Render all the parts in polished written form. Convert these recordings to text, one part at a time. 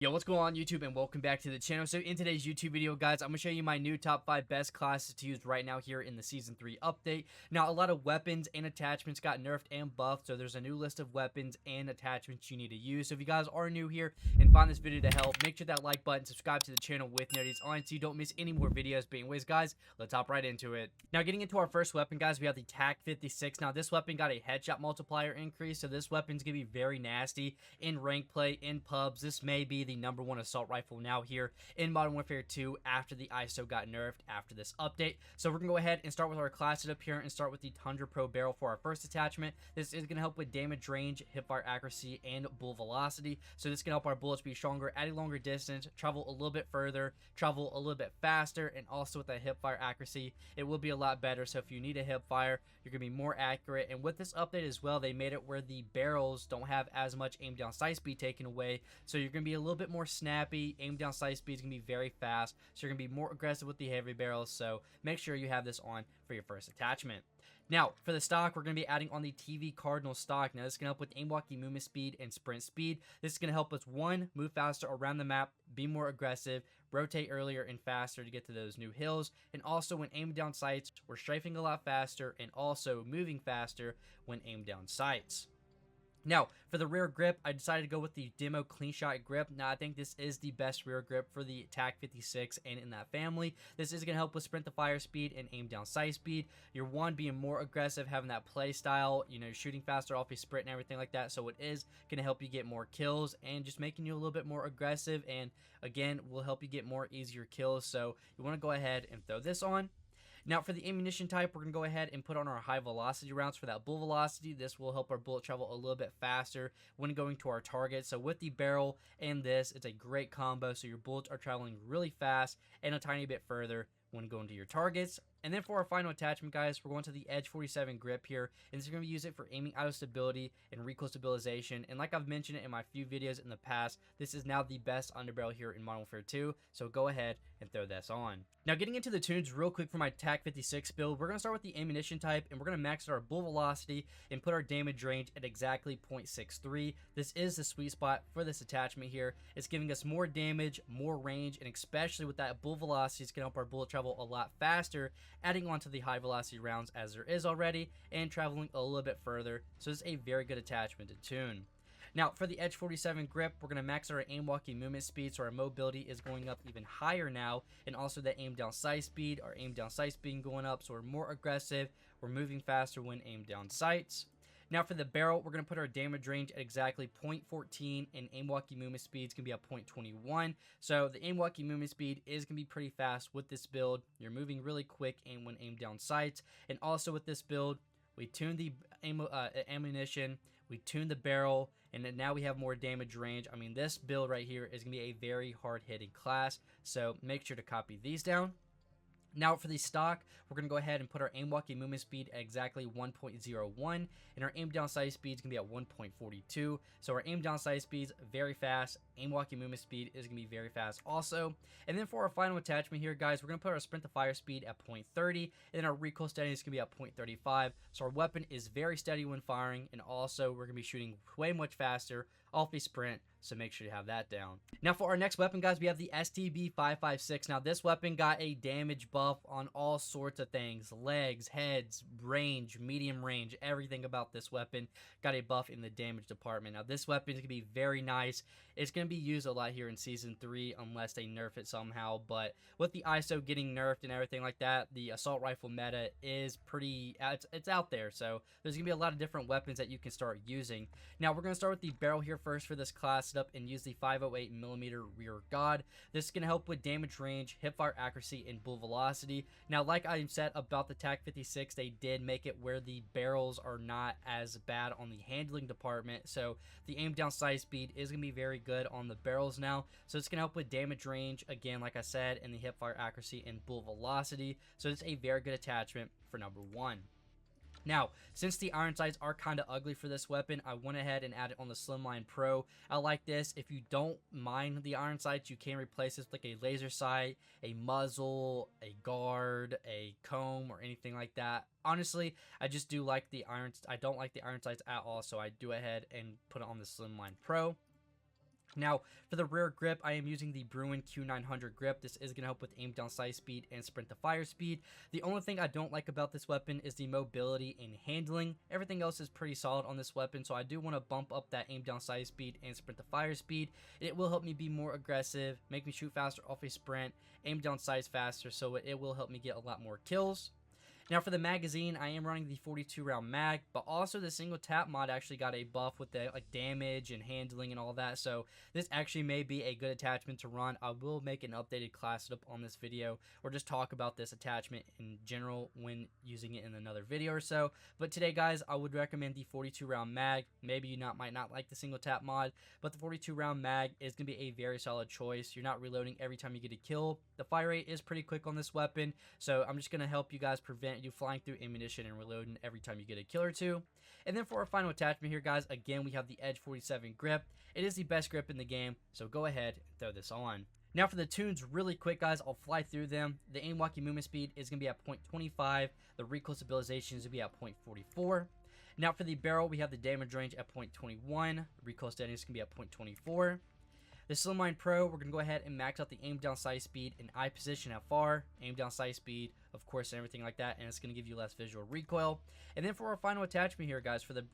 Yo, what's going on YouTube, and welcome back to the channel. So in today's YouTube video, guys, I'm going to show you my new top 5 best classes to use right now here in the Season 3 update. Now, a lot of weapons and attachments got nerfed and buffed, so there's a new list of weapons and attachments you need to use. So if you guys are new here and find this video to help, make sure that like button, subscribe to the channel with notifications on so you don't miss any more videos. But anyways, guys, let's hop right into it. Now, getting into our first weapon, guys, we have the TAC 56. Now, this weapon got a headshot multiplier increase, so this weapon's going to be very nasty in rank play, in pubs. This may be the #1 assault rifle now here in Modern Warfare 2 after the ISO got nerfed after this update. So we're going to go ahead and start with our class setup here and start with the Tundra Pro barrel for our first attachment. This is going to help with damage range, hipfire accuracy, and bullet velocity. So this can help our bullets be stronger at a longer distance, travel a little bit further, travel a little bit faster, and also with that hipfire accuracy, it will be a lot better. So if you need a hipfire, you're going to be more accurate. And with this update as well, they made it where the barrels don't have as much aim down sight speed taken away. So you're going to be a little bit more snappy. Aim down sight speed is going to be very fast, so you're going to be more aggressive with the heavy barrels. So make sure you have this on for your first attachment. Now, for the stock, we're going to be adding on the TV Cardinal stock. Now, this is going to help with aim walking movement speed and sprint speed. This is going to help us, one, move faster around the map, be more aggressive, rotate earlier and faster to get to those new hills, and also when aiming down sights, we're strafing a lot faster and also moving faster when aimed down sights. Now, for the rear grip, I decided to go with the Demo Clean Shot grip. Now, I think this is the best rear grip for the TAC 56 and in that family. This is going to help with sprint to fire speed and aim down sight speed. You're one, being more aggressive, having that play style, shooting faster off your sprint and everything like that. So it is going to help you get more kills and just making you a little bit more aggressive. And again, will help you get more easier kills. So you want to go ahead and throw this on. Now, for the ammunition type, we're going to go ahead and put on our high velocity rounds for that bullet velocity. This will help our bullet travel a little bit faster when going to our target. So with the barrel and this, it's a great combo. So your bullets are traveling really fast and a tiny bit further when going to your targets. And then for our final attachment, guys, we're going to the Edge 47 grip here, and this is going to use it for aiming auto stability and recoil stabilization. And like I've mentioned it in my few videos in the past, this is now the best underbarrel here in Modern Warfare 2, so go ahead and throw this on. Now, getting into the tunes real quick for my TAC 56 build, we're going to start with the ammunition type, and we're going to max out our bullet velocity and put our damage range at exactly 0.63. This is the sweet spot for this attachment here. It's giving us more damage, more range, and especially with that bullet velocity, it's going to help our bullet travel a lot faster, adding on to the high velocity rounds as there is already, and traveling a little bit further. So it's a very good attachment to tune. Now, for the Edge 47 grip, we're going to max our aim walking movement speed, so our mobility is going up even higher now, and also the aim down sight speed, our aim down sight speed going up, so we're more aggressive, we're moving faster when aimed down sights. Now, for the barrel, we're going to put our damage range at exactly 0.14, and aim walking movement speed is going to be at 0.21. So the aim walking movement speed is going to be pretty fast with this build. You're moving really quick and when aimed down sights. And also with this build, we tuned the ammunition, we tuned the barrel, and then now we have more damage range. I mean, this build right here is going to be a very hard-hitting class, so make sure to copy these down. Now, for the stock, we're going to go ahead and put our aim walking movement speed at exactly 1.01, and our aim down sight speed is going to be at 1.42. So our aim down sight speed is very fast. Aim walking movement speed is going to be very fast also. And then for our final attachment here, guys, we're going to put our sprint to fire speed at 0.30, and then our recoil steady is going to be at 0.35. So our weapon is very steady when firing, and also we're going to be shooting way much faster off a sprint, so make sure you have that down. Now, for our next weapon, guys, we have the STB556. Now, this weapon got a damage buff on all sorts of things: legs, heads, range, medium range. Everything about this weapon got a buff in the damage department. Now, this weapon is going to be very nice. It's going to be used a lot here in Season 3 unless they nerf it somehow, but with the ISO getting nerfed and everything like that, the assault rifle meta is pretty, it's out there, so there's going to be a lot of different weapons that you can start using. Now, we're going to start with the barrel here first for this class setup and use the 508mm rear god. This is going to help with damage range, hipfire accuracy, and bullet velocity. Now, like I said about the TAC 56, they did make it where the barrels are not as bad on the handling department, so the aim down sight speed is going to be very good on the barrels now. So it's going to help with damage range, again, like I said, and the hipfire accuracy and bullet velocity. So it's a very good attachment for #1. Now, since the iron sights are kind of ugly for this weapon, I went ahead and added on the Slimline Pro. I like this. If you don't mind the iron sights, you can replace this with like a laser sight, a muzzle, a guard, a comb, or anything like that. Honestly, I just do like the iron. I don't like the iron sights at all, so I do ahead and put it on the Slimline Pro. Now, for the rear grip, I am using the Bruin Q900 grip. This is going to help with aim down sight speed and sprint to fire speed. The only thing I don't like about this weapon is the mobility and handling. Everything else is pretty solid on this weapon, so I do want to bump up that aim down sight speed and sprint to fire speed. It will help me be more aggressive, make me shoot faster off a sprint, aim down sights faster, so it will help me get a lot more kills. Now for the magazine, I am running the 42 round mag, but also the single tap mod actually got a buff with the damage and handling and all that, so this actually may be a good attachment to run. I will make an updated class setup on this video, or just talk about this attachment in general when using it in another video or so. But today, guys, I would recommend the 42 round mag. Maybe you might not like the single tap mod, but the 42 round mag is going to be a very solid choice. You're not reloading every time you get a kill. The fire rate is pretty quick on this weapon, so I'm just going to help you guys prevent you flying through ammunition and reloading every time you get a kill or two. And then for our final attachment here, guys, again, we have the Edge 47 grip. It is the best grip in the game, so go ahead and throw this on. Now for the tunes, really quick, guys, I'll fly through them. The aim walking movement speed is going to be at 0.25. The recoil stabilization is going to be at 0.44. Now for the barrel, we have the damage range at 0.21. The recoil steady is going to be at 0.24. The Slimline Pro, we're going to go ahead and max out the aim down sight speed and eye position at far, aim down sight speed, of course, and everything like that, and it's going to give you less visual recoil. And then for our final attachment here, guys, for the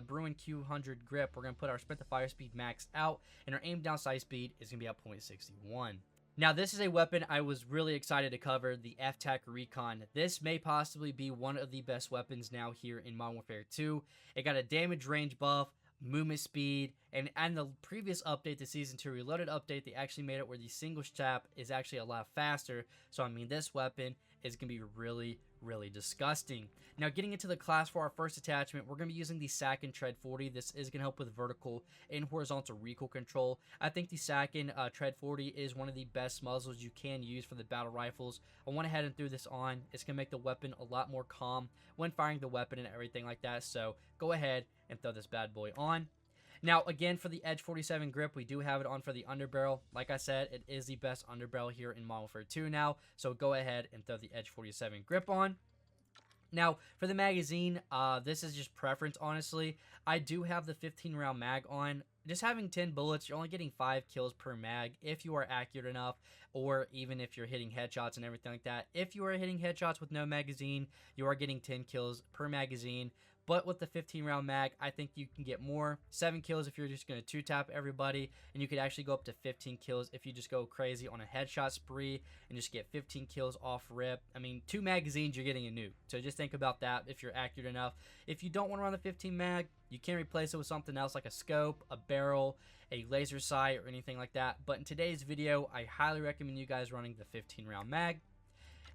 Bruin Q100 grip, we're going to put our sprint to fire speed max out, and our aim down sight speed is going to be at 0.61. Now, this is a weapon I was really excited to cover, the FTAC RECON. This may possibly be one of the best weapons now here in Modern Warfare 2. It got a damage range buff, movement speed, and the previous update, the Season 2 Reloaded update, they actually made it where the single tap is actually a lot faster. So, I mean, this weapon is going to be really, really disgusting. Now, getting into the class for our first attachment, we're going to be using the SAC Tread 40. This is going to help with vertical and horizontal recoil control. I think the SAC Tread 40 is one of the best muzzles you can use for the battle rifles. I went ahead and threw this on. It's going to make the weapon a lot more calm when firing the weapon and everything like that. So, go ahead and throw this bad boy on. Now, again, for the Edge 47 grip, we do have it on for the underbarrel. Like I said, it is the best underbarrel here in Modern Warfare 2 now, so go ahead and throw the Edge 47 grip on. Now, for the magazine, this is just preference, honestly. I do have the 15-round mag on. Just having 10 bullets, you're only getting 5 kills per mag if you are accurate enough, or even if you're hitting headshots and everything like that. If you are hitting headshots with no magazine, you are getting 10 kills per magazine. But with the 15-round mag, I think you can get more. 7 kills if you're just going to 2-tap everybody, and you could actually go up to 15 kills if you just go crazy on a headshot spree and just get 15 kills off rip. I mean, 2 magazines, you're getting a nuke. So just think about that if you're accurate enough. If you don't want to run the 15 mag, you can replace it with something else like a scope, a barrel, a laser sight, or anything like that. But in today's video, I highly recommend you guys running the 15-round mag.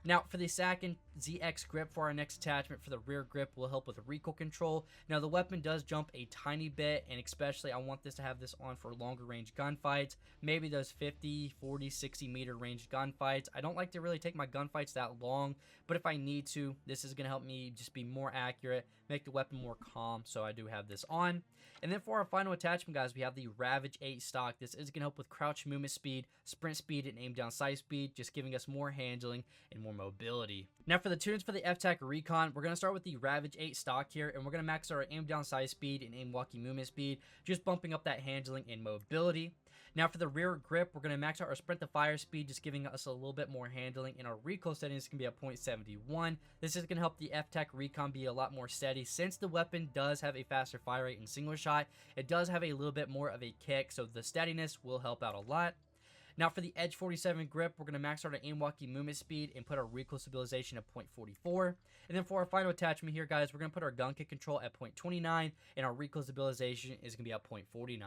Now, for the SAC and ZX grip for our next attachment for the rear grip will help with recoil control. Now, the weapon does jump a tiny bit, and especially I want this to have this on for longer range gunfights. Maybe those 50, 40, 60 meter range gunfights. I don't like to really take my gunfights that long, but if I need to, this is going to help me just be more accurate, make the weapon more calm, so I do have this on. And then for our final attachment, guys, we have the Ravage 8 stock. This is going to help with crouch movement speed, sprint speed, and aim down sight speed, just giving us more handling and more mobility. Now for the tunes for the FTAC RECON, we're going to start with the Ravage 8 stock here, and we're going to max our aim down sight speed and aim walking movement speed, just bumping up that handling and mobility. Now for the rear grip, we're going to max out our sprint to fire speed, just giving us a little bit more handling, and our recoil settings can be at 0.71. This is going to help the FTAC RECON be a lot more steady. Since the weapon does have a faster fire rate in single shot, it does have a little bit more of a kick, so the steadiness will help out a lot. Now for the Edge 47 grip, we're going to max out our aim walking movement speed and put our recoil stabilization at 0.44. And then for our final attachment here, guys, we're going to put our gun kick control at 0.29, and our recoil stabilization is going to be at 0.49.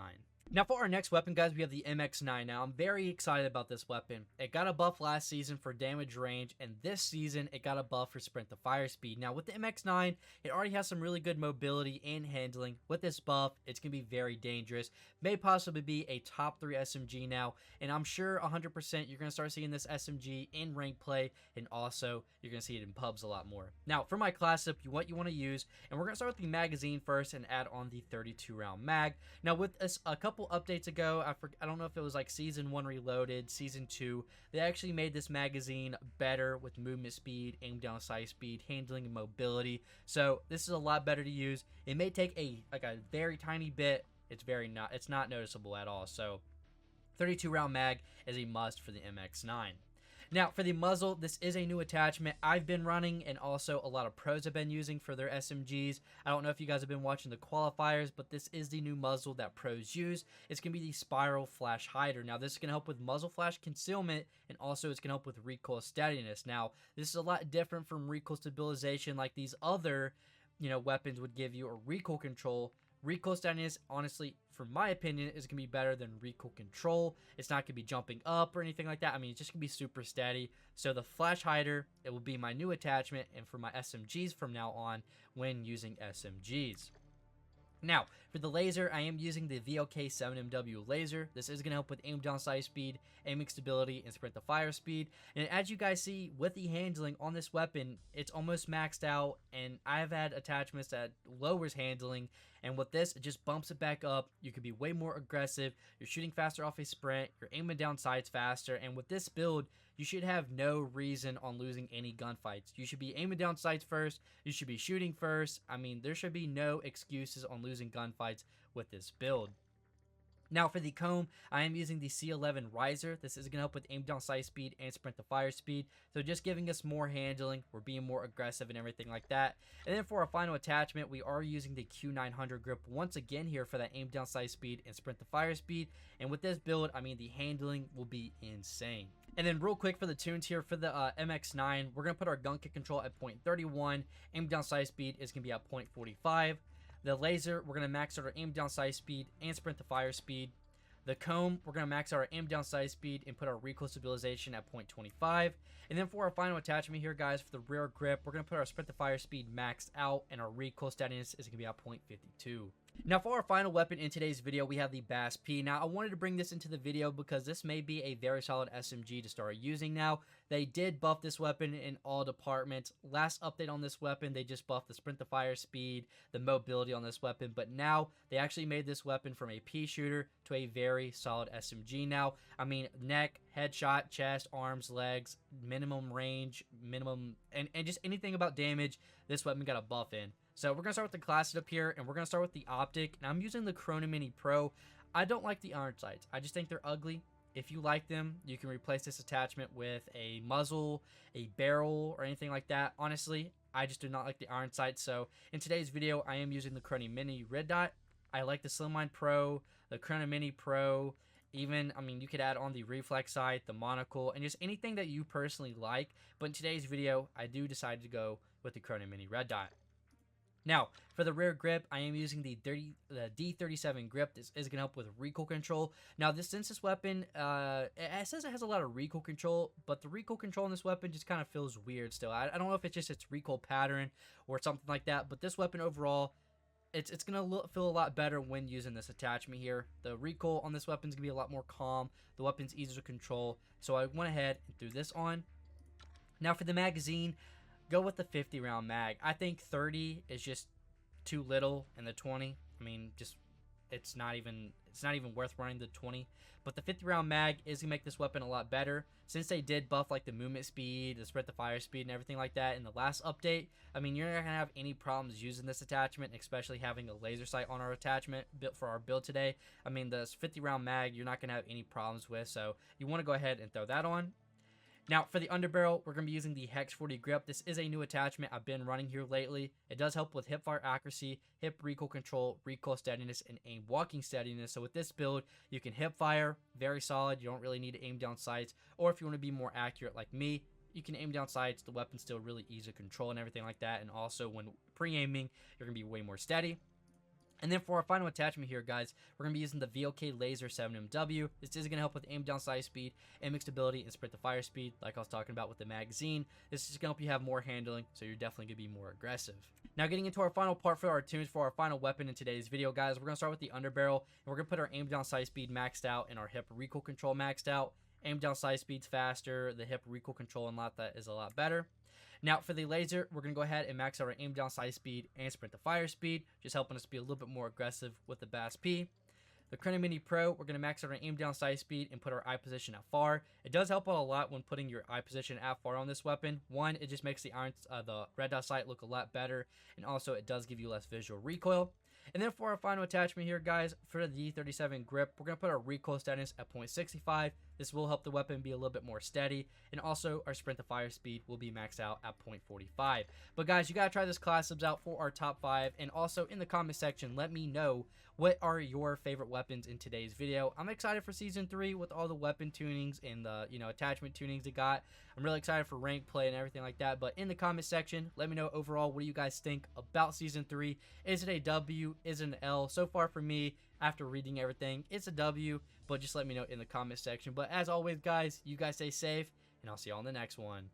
Now for our next weapon, guys, we have the MX9. Now I'm very excited about this weapon. It got a buff last season for damage range, and this season it got a buff for sprint to fire speed. Now with the MX9, it already has some really good mobility and handling. With this buff, it's going to be very dangerous. May possibly be a top 3 SMG now, and I'm sure 100% you're going to start seeing this SMG in rank play, and also you're going to see it in pubs a lot more. Now for my class up, what you want to use, and we're going to start with the magazine first and add on the 32 round mag. Now with this, a couple updates ago, I don't know if it was like Season 1 Reloaded, Season 2, they actually made this magazine better with movement speed, aim down sight speed, handling, and mobility. So this is a lot better to use. It may take a very tiny bit. It's not noticeable at all. So 32 round mag is a must for the MX9. Now, for the muzzle, this is a new attachment I've been running, and also a lot of pros have been using for their SMGs. I don't know if you guys have been watching the qualifiers, but this is the new muzzle that pros use. It's going to be the Spiral Flash Hider. Now, this is going to help with muzzle flash concealment, and also it's going to help with recoil steadiness. Now, this is a lot different from recoil stabilization like these other, weapons would give you, or recoil control. Recoil steadiness, honestly, from my opinion, is going to be better than recoil control. It's not going to be jumping up or anything like that. I mean, it's just going to be super steady. So the Flash Hider, it will be my new attachment, and for my SMGs from now on when using SMGs. Now, for the laser, I am using the VLK-7MW laser. This is going to help with aim down sight speed, aiming stability, and sprint to fire speed. And as you guys see, with the handling on this weapon, it's almost maxed out, and I've had attachments that lowers handling, and with this, it just bumps it back up. You can be way more aggressive. You're shooting faster off a sprint. You're aiming down sights faster, and with this build, you should have no reason on losing any gunfights. You should be aiming down sights first. You should be shooting first. I mean, there should be no excuses on losing gunfights with this build. Now for the comb, I am using the C11 riser. This is going to help with aim down sight speed and sprint to fire speed. So just giving us more handling. We're being more aggressive and everything like that. And then for our final attachment, we are using the Q900 grip once again here for that aim down sight speed and sprint to fire speed. And with this build, I mean, the handling will be insane. And then real quick for the tunes here, for the MX9, we're going to put our gun kick control at 0.31. Aim down sight speed is going to be at 0.45. The laser, we're going to max out our aim down sight speed and sprint to fire speed. The comb, we're going to max out our aim down sight speed and put our recoil stabilization at 0.25. And then for our final attachment here, guys, for the rear grip, we're going to put our sprint to fire speed maxed out, and our recoil steadiness is going to be at 0.52. Now for our final weapon in today's video, we have the Bass P. Now I wanted to bring this into the video because this may be a very solid SMG to start using now. They did buff this weapon in all departments. Last update on this weapon, they just buffed the sprint to fire speed, the mobility on this weapon, but now they actually made this weapon from a pea shooter to a very solid SMG now. I mean, neck, headshot, chest, arms, legs, minimum range, minimum, and just anything about damage, this weapon got a buff in. So we're going to start with the class setup here, and we're going to start with the optic. And I'm using the Chrono Mini Pro. I don't like the iron sights. I just think they're ugly. If you like them, you can replace this attachment with a muzzle, a barrel, or anything like that. Honestly, I just do not like the iron sights. So in today's video, I am using the Chrono Mini Red Dot. I like the Slimline Pro, the Chrono Mini Pro. Even, I mean, you could add on the reflex sight, the monocle, and just anything that you personally like. But in today's video, I do decide to go with the Chrono Mini Red Dot. Now, for the rear grip, I am using the D37 grip. This is going to help with recoil control. Now, since this weapon, it says it has a lot of recoil control, but the recoil control in this weapon just kind of feels weird still. I don't know if it's just its recoil pattern or something like that, but this weapon overall, it's going to feel a lot better when using this attachment here. The recoil on this weapon is going to be a lot more calm. The weapon's easier to control, so I went ahead and threw this on. Now, for the magazine, go with the 50 round mag. I think 30 is just too little, and the 20, I mean, just it's not even worth running the 20. But the 50 round mag is gonna make this weapon a lot better, since they did buff like the movement speed, the sprint to fire speed, and everything like that in the last update. I mean, you're not gonna have any problems using this attachment, especially having a laser sight on our attachment built for our build today. I mean, the 50 round mag, you're not gonna have any problems with, so you want to go ahead and throw that on. Now, for the underbarrel, we're going to be using the Hex 40 grip. This is a new attachment I've been running here lately. It does help with hip fire accuracy, hip recoil control, recoil steadiness, and aim walking steadiness. So with this build, you can hip fire, very solid. You don't really need to aim down sights. Or if you want to be more accurate like me, you can aim down sights. The weapon's still really easy to control and everything like that. And also, when pre-aiming, you're going to be way more steady. And then for our final attachment here, guys, we're going to be using the VLK Laser 7MW. This is going to help with aim down sight speed, aiming stability, and sprint to fire speed, like I was talking about with the magazine. This is going to help you have more handling, so you're definitely going to be more aggressive. Now, getting into our final part for our tunes for our final weapon in today's video, guys, we're going to start with the underbarrel, and we're going to put our aim down sight speed maxed out and our hip recoil control maxed out. Aim down sight speed's faster, the hip recoil control and that is a lot better. Now, for the laser, we're going to go ahead and max out our aim down sight speed and sprint to fire speed, just helping us be a little bit more aggressive with the Bass P. The Chrono Mini Pro, we're going to max out our aim down sight speed and put our eye position at far. It does help out a lot when putting your eye position at far on this weapon. One, it just makes the red dot sight look a lot better, and also it does give you less visual recoil. And then for our final attachment here, guys, for the 37 grip, we're going to put our recoil status at 0.65. This will help the weapon be a little bit more steady. And also our sprint to fire speed will be maxed out at 0.45. But guys, you got to try this class subs out for our top 5. And also in the comment section, let me know what are your favorite weapons in today's video. I'm excited for Season 3 with all the weapon tunings and the, attachment tunings it got. I'm really excited for rank play and everything like that. But in the comment section, let me know overall, what do you guys think about Season 3? Is it a W? Is it an L? So far for me, after reading everything, it's a W. But just let me know in the comment section. But as always, guys, you guys stay safe, and I'll see you on the next one.